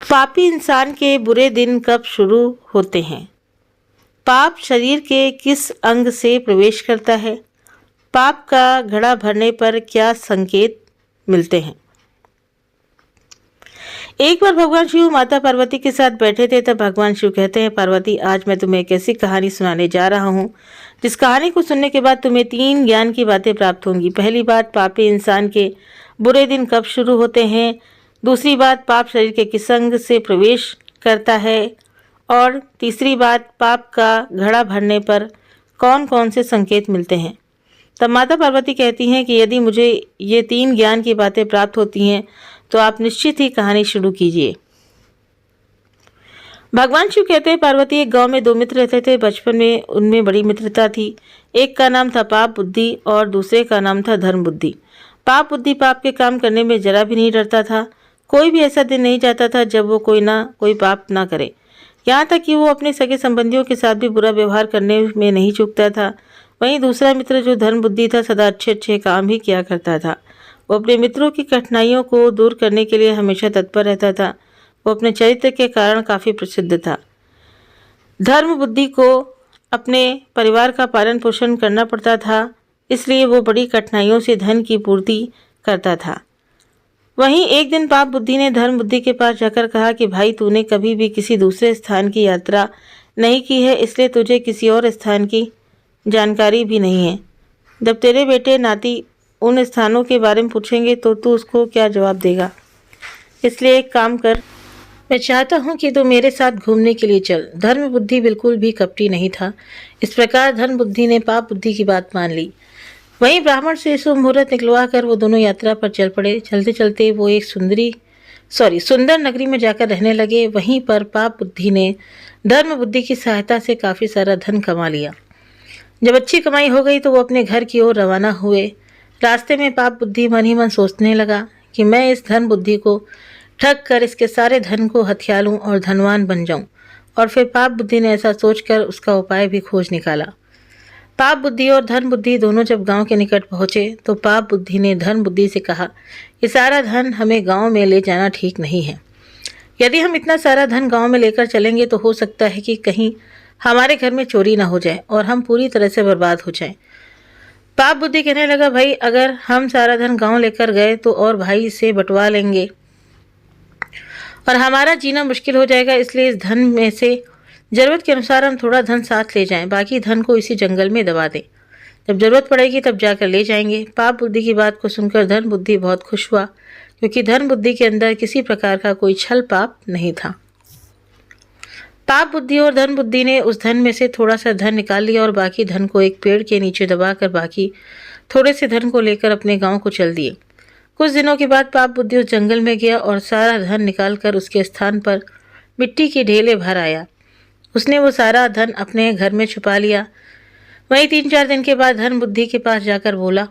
पापी इंसान के बुरे दिन कब शुरू होते हैं? पाप शरीर के किस अंग से प्रवेश करता है? पाप का घड़ा भरने पर क्या संकेत मिलते हैं? एक बार भगवान शिव माता पार्वती के साथ बैठे थे, तब भगवान शिव कहते हैं, पार्वती, आज मैं तुम्हें एक ऐसी कहानी सुनाने जा रहा हूँ जिस कहानी को सुनने के बाद तुम्हें 3 ज्ञान की बातें प्राप्त होंगी। पहली बात, पापी इंसान के बुरे दिन कब शुरू होते हैं। दूसरी बात, पाप शरीर के किस अंग से प्रवेश करता है। और तीसरी बात, पाप का घड़ा भरने पर कौन कौन से संकेत मिलते हैं। तब माता पार्वती कहती हैं कि यदि मुझे ये 3 ज्ञान की बातें प्राप्त होती हैं तो आप निश्चित ही कहानी शुरू कीजिए। भगवान शिव कहते हैं, पार्वती, एक गांव में 2 मित्र रहते थे। बचपन में उनमें बड़ी मित्रता थी। एक का नाम था पाप बुद्धि और दूसरे का नाम था धर्म बुद्धि। पाप बुद्धि पाप के काम करने में जरा भी नहीं डरता था। कोई भी ऐसा दिन नहीं जाता था जब वो कोई पाप ना करे। यहाँ तक कि वो अपने सगे संबंधियों के साथ भी बुरा व्यवहार करने में नहीं चूकता था। वहीं दूसरा मित्र जो धर्म बुद्धि था, सदा अच्छे अच्छे काम ही किया करता था। वो अपने मित्रों की कठिनाइयों को दूर करने के लिए हमेशा तत्पर रहता था। वो अपने चरित्र के कारण काफ़ी प्रसिद्ध था। धर्म बुद्धि को अपने परिवार का पालन पोषण करना पड़ता था, इसलिए वो बड़ी कठिनाइयों से धन की पूर्ति करता था। वहीं एक दिन पाप बुद्धि ने धर्म बुद्धि के पास जाकर कहा कि भाई, तूने कभी भी किसी दूसरे स्थान की यात्रा नहीं की है, इसलिए तुझे किसी और स्थान की जानकारी भी नहीं है। जब तेरे बेटे नाती उन स्थानों के बारे में पूछेंगे तो तू उसको क्या जवाब देगा? इसलिए एक काम कर, मैं चाहता हूँ कि तू मेरे साथ घूमने के लिए चल। धर्म बुद्धि बिल्कुल भी कपटी नहीं था। इस प्रकार धर्म बुद्धि ने पाप बुद्धि की बात मान ली। वहीं ब्राह्मण से शुभ मुहूर्त निकलवा कर वो दोनों यात्रा पर चल पड़े। चलते चलते वो एक सुंदर नगरी में जाकर रहने लगे। वहीं पर पाप बुद्धि ने धर्म बुद्धि की सहायता से काफ़ी सारा धन कमा लिया। जब अच्छी कमाई हो गई तो वो अपने घर की ओर रवाना हुए। रास्ते में पाप बुद्धि मन ही मन सोचने लगा कि मैं इस धन बुद्धि को ठग कर इसके सारे धन को हथिया लूँ और धनवान बन जाऊँ। और फिर पाप बुद्धि ने ऐसा सोचकर उसका उपाय भी खोज निकाला। पाप बुद्धि और धन बुद्धि दोनों जब गांव के निकट पहुंचे तो पाप बुद्धि ने धन बुद्धि से कहा, ये सारा धन हमें गांव में ले जाना ठीक नहीं है। यदि हम इतना सारा धन गांव में लेकर चलेंगे तो हो सकता है कि कहीं हमारे घर में चोरी ना हो जाए और हम पूरी तरह से बर्बाद हो जाएं। पाप बुद्धि कहने लगा, भाई, अगर हम सारा धन गांव लेकर गए तो और भाई से बंटवा लेंगे और हमारा जीना मुश्किल हो जाएगा। इसलिए इस धन में से जरूरत के अनुसार हम थोड़ा धन साथ ले जाएं, बाकी धन को इसी जंगल में दबा दें। जब जरूरत पड़ेगी तब जाकर ले जाएंगे। पाप बुद्धि की बात को सुनकर धन बुद्धि बहुत खुश हुआ, क्योंकि धन बुद्धि के अंदर किसी प्रकार का कोई छल पाप नहीं था। पाप बुद्धि और धन बुद्धि ने उस धन में से थोड़ा सा धन निकाल लिया और बाकी धन को एक पेड़ के नीचे दबाकर बाकी थोड़े से धन को लेकर अपने गांव को चल दिए। कुछ दिनों के बाद पाप बुद्धि उस जंगल में गया और सारा धन निकालकर उसके स्थान पर मिट्टी के ढेले भर आया। उसने वो सारा धन अपने घर में छुपा लिया। वहीं 3-4 दिन के बाद धन बुद्धि के पास जाकर बोला,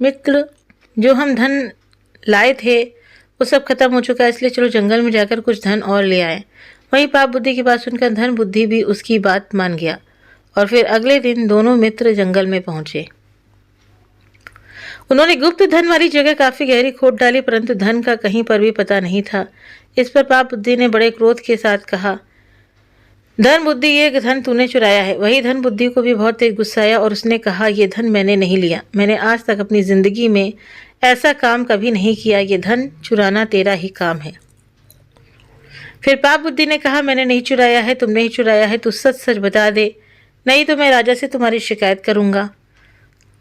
मित्र, जो हम धन लाए थे वो सब खत्म हो चुका है, इसलिए चलो जंगल में जाकर कुछ धन और ले आए। वहीं पाप बुद्धि की बात सुनकर धन बुद्धि भी उसकी बात मान गया और फिर अगले दिन दोनों मित्र जंगल में पहुंचे। उन्होंने गुप्त धन वाली जगह काफी गहरी खोद डाली, परंतु धन का कहीं पर भी पता नहीं था। इस पर पाप बुद्धि ने बड़े क्रोध के साथ कहा, धन बुद्धि, ये धन तूने चुराया है। वही धन बुद्धि को भी बहुत तेज गुस्सा आया और उसने कहा, ये धन मैंने नहीं लिया। मैंने आज तक अपनी जिंदगी में ऐसा काम कभी नहीं किया। ये धन चुराना तेरा ही काम है। फिर पाप बुद्धि ने कहा, मैंने नहीं चुराया है, तुमने ही चुराया है। तू सच सच बता दे, नहीं तो मैं राजा से तुम्हारी शिकायत करूंगा।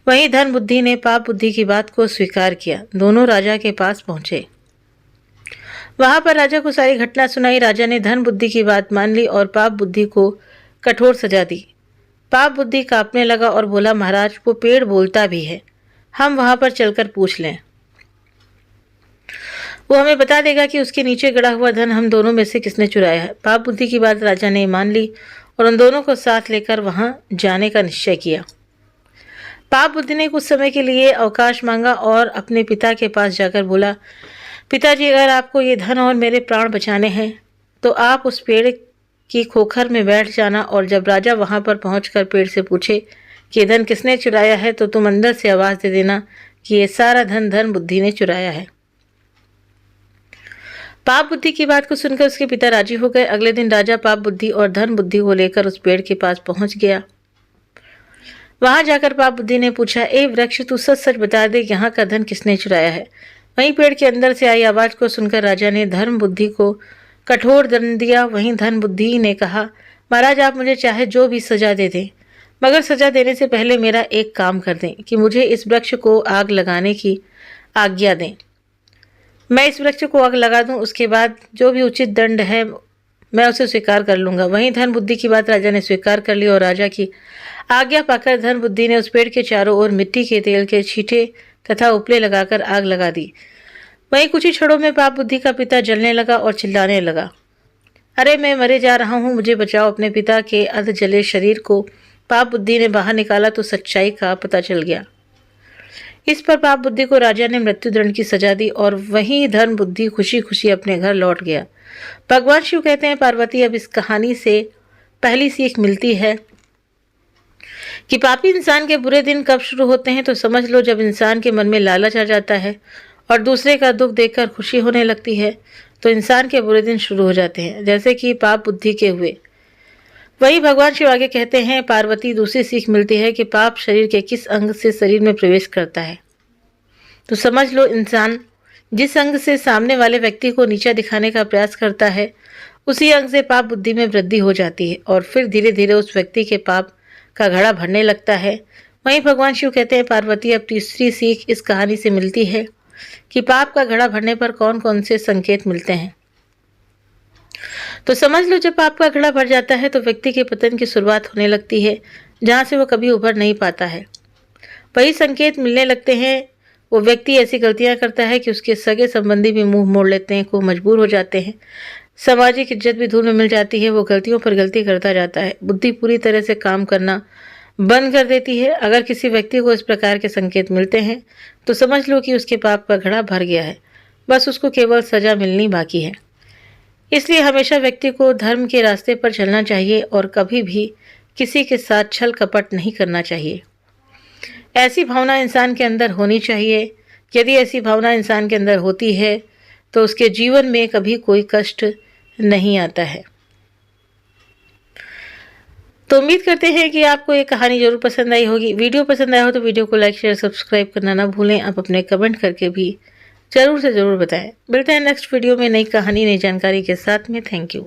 वहीं धन बुद्धि ने पाप बुद्धि की बात को स्वीकार किया। दोनों राजा के पास पहुंचे। वहां पर राजा को सारी घटना सुनाई। राजा ने धन बुद्धि की बात मान ली और पाप बुद्धि को कठोर सजा दी। पाप बुद्धि कांपने लगा और बोला, महाराज, वो पेड़ बोलता भी है, हम वहां पर चलकर पूछ लें। वो हमें बता देगा कि उसके नीचे गड़ा हुआ धन हम दोनों में से किसने चुराया है। पाप बुद्धि की बात राजा ने मान ली और उन दोनों को साथ लेकर वहां जाने का निश्चय किया। पाप बुद्धि ने कुछ समय के लिए अवकाश मांगा और अपने पिता के पास जाकर बोला, पिताजी, अगर आपको ये धन और मेरे प्राण बचाने हैं तो आप उस पेड़ की खोखर में बैठ जाना और जब राजा वहां पर पहुंचकर पेड़ से पूछे कि धन किसने चुराया है तो तुम अंदर से आवाज दे देना कि ये सारा धन धन बुद्धि ने चुराया है। पाप बुद्धि की बात को सुनकर उसके पिता राजी हो गए। अगले दिन राजा पाप बुद्धि और धर्म बुद्धि को लेकर उस पेड़ के पास पहुंच गया। वहां जाकर पाप बुद्धि ने पूछा, ए वृक्ष, तू सच सच बता दे, यहाँ का धन किसने चुराया है। वहीं पेड़ के अंदर से आई आवाज को सुनकर राजा ने धर्म बुद्धि को कठोर दंड दिया। वहीं धर्म बुद्धि ने कहा, महाराज, आप मुझे चाहे जो भी सजा दे दें, मगर सजा देने से पहले मेरा एक काम कर दें कि मुझे इस वृक्ष को आग लगाने की आज्ञा दें। मैं इस वृक्ष को आग लगा दूं, उसके बाद जो भी उचित दंड है मैं उसे स्वीकार कर लूंगा। वहीं धर्म बुद्धि की बात राजा ने स्वीकार कर ली और राजा की आज्ञा पाकर धर्म बुद्धि ने उस पेड़ के चारों ओर मिट्टी के तेल के छींटे तथा उपले लगाकर आग लगा दी। वहीं कुछ ही क्षणों में पाप बुद्धि का पिता जलने लगा और चिल्लाने लगा, अरे मैं मरे जा रहा हूँ, मुझे बचाओ। अपने पिता के अर्ध जले शरीर को पाप बुद्धि ने बाहर निकाला तो सच्चाई का पता चल गया। इस पर पाप बुद्धि को राजा ने मृत्युदंड की सजा दी और वहीं धर्म बुद्धि खुशी खुशी अपने घर लौट गया। भगवान शिव कहते हैं, पार्वती, अब इस कहानी से पहली सीख मिलती है कि पापी इंसान के बुरे दिन कब शुरू होते हैं, तो समझ लो जब इंसान के मन में लालच आ जाता है और दूसरे का दुख देखकर खुशी होने लगती है तो इंसान के बुरे दिन शुरू हो जाते हैं, जैसे कि पाप बुद्धि के हुए। वही भगवान शिव आगे कहते हैं, पार्वती, दूसरी सीख मिलती है कि पाप शरीर के किस अंग से शरीर में प्रवेश करता है। तो समझ लो इंसान जिस अंग से सामने वाले व्यक्ति को नीचा दिखाने का प्रयास करता है, उसी अंग से पाप बुद्धि में वृद्धि हो जाती है और फिर धीरे धीरे उस व्यक्ति के पाप का घड़ा भरने लगता है। वहीं भगवान शिव कहते हैं, पार्वती, अब तीसरी सीख इस कहानी से मिलती है कि पाप का घड़ा भरने पर कौन कौन से संकेत मिलते हैं। तो समझ लो जब पाप का घड़ा भर जाता है तो व्यक्ति के पतन की शुरुआत होने लगती है, जहाँ से वो कभी उभर नहीं पाता है। वही संकेत मिलने लगते हैं, वो व्यक्ति ऐसी गलतियां करता है कि उसके सगे संबंधी भी मुंह मोड़ लेते हैं, को मजबूर हो जाते हैं, सामाजिक इज्जत भी धूल में मिल जाती है, वो गलतियों पर गलती करता जाता है, बुद्धि पूरी तरह से काम करना बंद कर देती है। अगर किसी व्यक्ति को इस प्रकार के संकेत मिलते हैं तो समझ लो कि उसके पाप का घड़ा भर गया है, बस उसको केवल सजा मिलनी बाकी है। इसलिए हमेशा व्यक्ति को धर्म के रास्ते पर चलना चाहिए और कभी भी किसी के साथ छल कपट नहीं करना चाहिए। ऐसी भावना इंसान के अंदर होनी चाहिए। यदि ऐसी भावना इंसान के अंदर होती है तो उसके जीवन में कभी कोई कष्ट नहीं आता है। तो उम्मीद करते हैं कि आपको ये कहानी जरूर पसंद आई होगी। वीडियो पसंद आया हो तो वीडियो को लाइक, शेयर, सब्सक्राइब करना ना भूलें। आप अपने कमेंट करके भी जरूर से ज़रूर बताएं। मिलते हैं नेक्स्ट वीडियो में नई कहानी, नई जानकारी के साथ में। Thank you.